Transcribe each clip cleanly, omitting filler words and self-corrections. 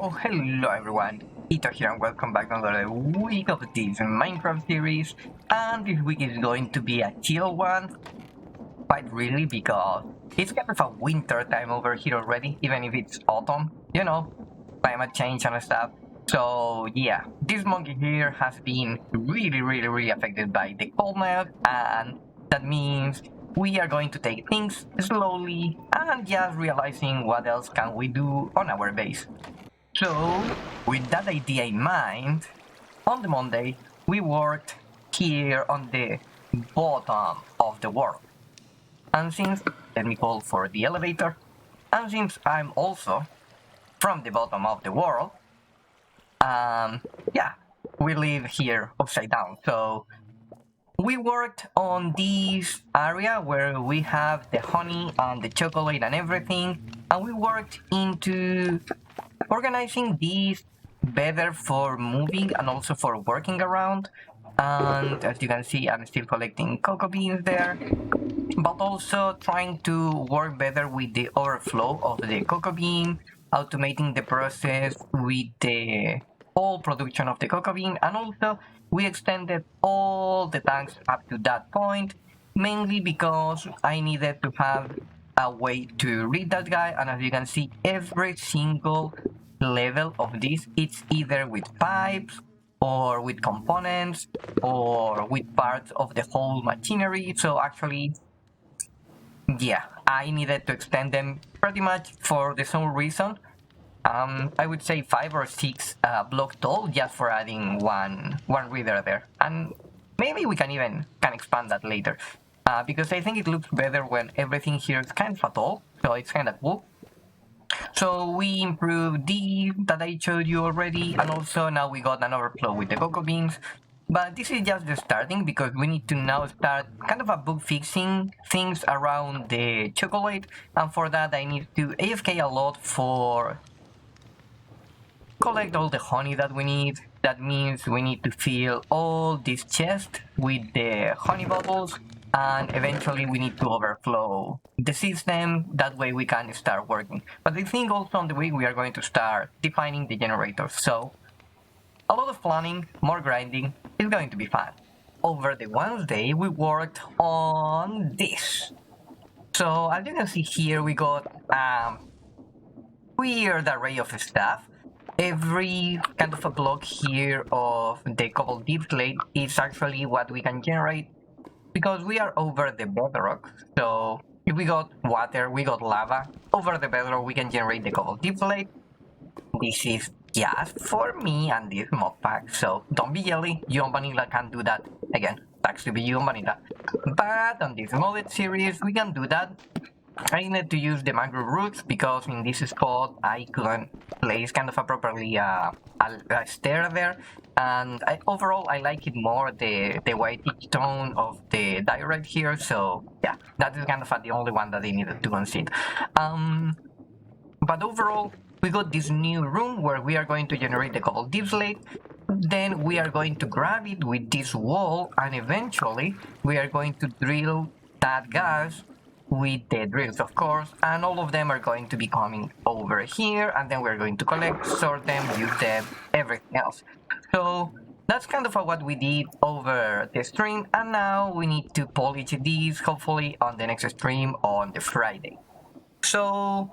So, hello everyone, Ito here and welcome back to another week of this Minecraft series. And this week is going to be a chill one, quite really, because it's kind of a winter time over here already, even if it's autumn, you know, climate change and stuff. So yeah, this monkey here has been really affected by the coldness, and that means we are going to take things slowly and just realizing what else can we do on our base. So, with that idea in mind, on the Monday, we worked here on the bottom of the world. And since, let me call for the elevator, and since I'm also from the bottom of the world, yeah, we live here upside down. So, we worked on this area where we have the honey and the chocolate and everything, and we worked into organizing these better for moving and also for working around. And as you can see, I'm still collecting cocoa beans there, but also trying to work better with the overflow of the cocoa bean, automating the process with the whole production of the cocoa bean, and also we extended all the tanks up to that point, mainly because I needed to have a way to read that guy. And as you can see, every single level of this, it's either with pipes or with components or with parts of the whole machinery. So actually, yeah, I needed to extend them pretty much for the same reason. I would say 5 or 6 block tall, just for adding one reader there, and maybe we can expand that later, because I think it looks better when everything here is kind of tall, so it's kind of cool. So we improved that I showed you already, and also now we got an overflow with the cocoa beans. But this is just the starting, because we need to now start kind of a bug fixing things around the chocolate, and for that I need to AFK a lot for collect all the honey that we need. That means we need to fill all this chest with the honey bubbles, and eventually we need to overflow the system. That way we can start working. But I think also on the way we are going to start defining the generators. So a lot of planning, more grinding, is going to be fun. Over the Wednesday we worked on this. So as you can see here, we got weird array of stuff. Every kind of a block here of the Cobbled Deepslate is actually what we can generate, because we are over the bedrock. So if we got water, we got lava, over the bedrock we can generate the Cobbled Deepslate. This is just for me and this modpack, so don't be jelly, you and Vanilla can't do that. Again, thanks to be you and Vanilla. But on this modded series we can do that. I needed to use the mangrove roots because in this spot I couldn't place kind of a properly a stair there, and overall I like it more the whitish tone of the diorite here. So yeah, that is kind of the only one that I needed to concede. But overall we got this new room where we are going to generate the Cobbled Deepslate. Then we are going to grab it with this wall, and eventually we are going to drill that gas with the drills, of course, and all of them are going to be coming over here, and then we're going to collect, sort them, use them, everything else. So that's kind of what we did over the stream, and now we need to polish these hopefully on the next stream on the Friday. So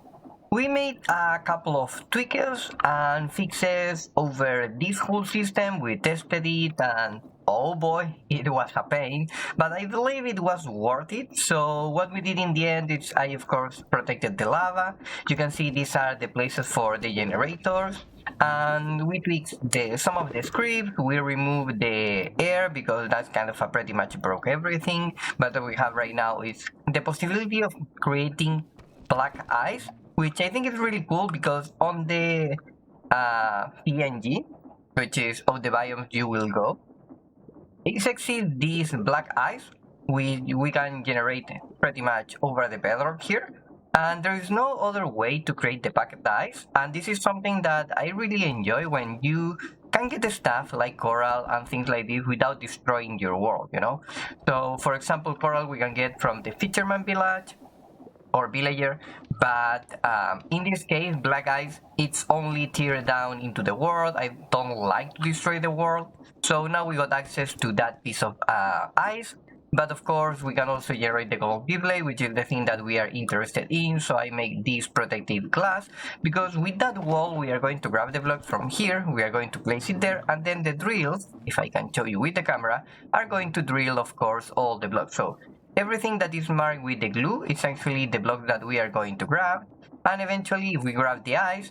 we made a couple of tweaks and fixes over this whole system. We tested it, and oh boy, it was a pain, but I believe it was worth it. So what we did in the end is I of course protected the lava. You can see these are the places for the generators, and we tweaked some of the script. We removed the air because that's kind of pretty much broke everything. But what we have right now is the possibility of creating black ice, which I think is really cool, because on the PNG, which is of the biomes you will go, exactly this black ice we can generate pretty much over the bedrock here, and there is no other way to create the packet ice. And this is something that I really enjoy, when you can get the stuff like coral and things like this without destroying your world, you know. So for example, coral we can get from the fisherman village, or villager, but in this case, black ice, it's only tear down into the world. I don't like to destroy the world, so now we got access to that piece of ice. But of course, we can also generate the Cobbled Deepslate, which is the thing that we are interested in. So I make this protective glass, because with that wall, we are going to grab the block from here, we are going to place it there, and then the drills, if I can show you with the camera, are going to drill, of course, all the blocks. So everything that is marked with the glue is actually the block that we are going to grab, and eventually, if we grab the ice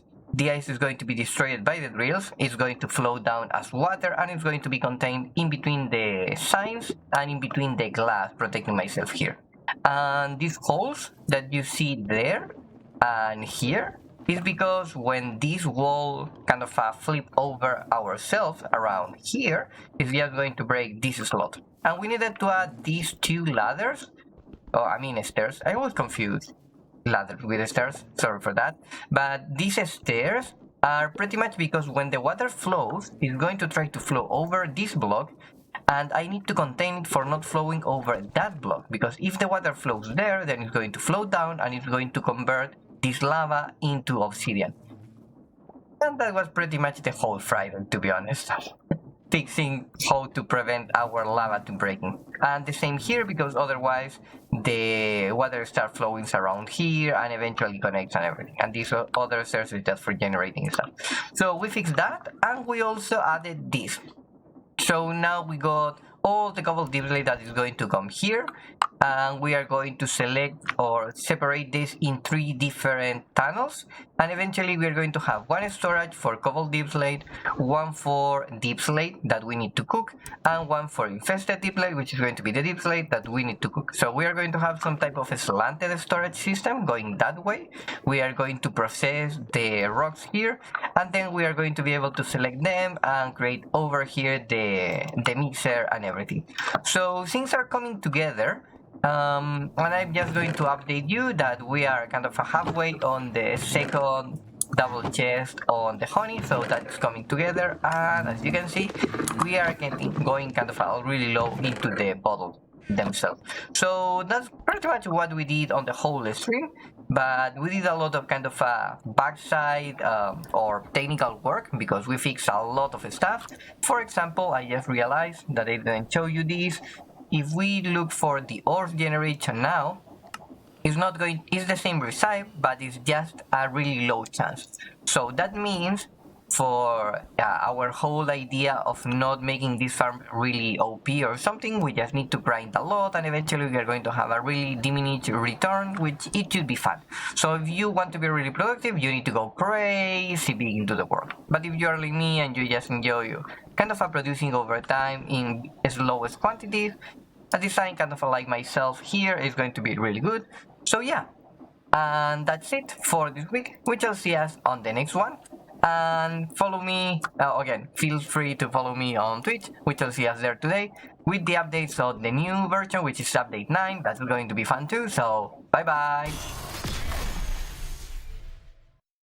is going to be destroyed by the drills, it's going to flow down as water, and it's going to be contained in between the signs and in between the glass, protecting myself here. And these holes that you see there and here is because when this wall kind of flip over ourselves around here, it's just going to break this slot. And we needed to add these two ladders. Oh, I mean stairs. I was confused. Ladders with stairs, sorry for that. But these stairs are pretty much because when the water flows, it's going to try to flow over this block, and I need to contain it for not flowing over that block, because if the water flows there, then it's going to flow down and it's going to convert this lava into obsidian. And that was pretty much the whole Friday, to be honest. Fixing how to prevent our lava to breaking. And the same here, because otherwise the water starts flowing around here and eventually connects and everything. And these other stairs is just for generating stuff. So we fixed that, and we also added this. So now we got all the Cobbled Deepslate that is going to come here, and we are going to select or separate this in 3 different tunnels, and eventually we are going to have one storage for Cobbled Deepslate, one for Deepslate that we need to cook, and one for infested Deepslate, which is going to be the Deepslate that we need to cook. So we are going to have some type of a slanted storage system going that way. We are going to process the rocks here, and then we are going to be able to select them and create over here the mixer and everything. So things are coming together. And I'm just going to update you that we are kind of halfway on the second double chest on the honey, so that's coming together, and as you can see, we are going kind of really low into the bottle themselves. So that's pretty much what we did on the whole stream, but we did a lot of kind of backside or technical work, because we fixed a lot of stuff. For example, I just realized that I didn't show you this. If we look for the ore generation now, it's the same recipe, but it's just a really low chance. So that means for our whole idea of not making this farm really OP or something, we just need to grind a lot, and eventually we are going to have a really diminished return, which it should be fun. So if you want to be really productive, you need to go crazy big into the world. But if you're like me and you just enjoy kind of producing over time in slowest quantities, a design kind of like myself here is going to be really good. So yeah, and that's it for this week. We shall see us on the next one. And follow me, again, feel free to follow me on Twitch. We shall see us there today with the updates of the new version, which is update 9. That's going to be fun too, so bye bye!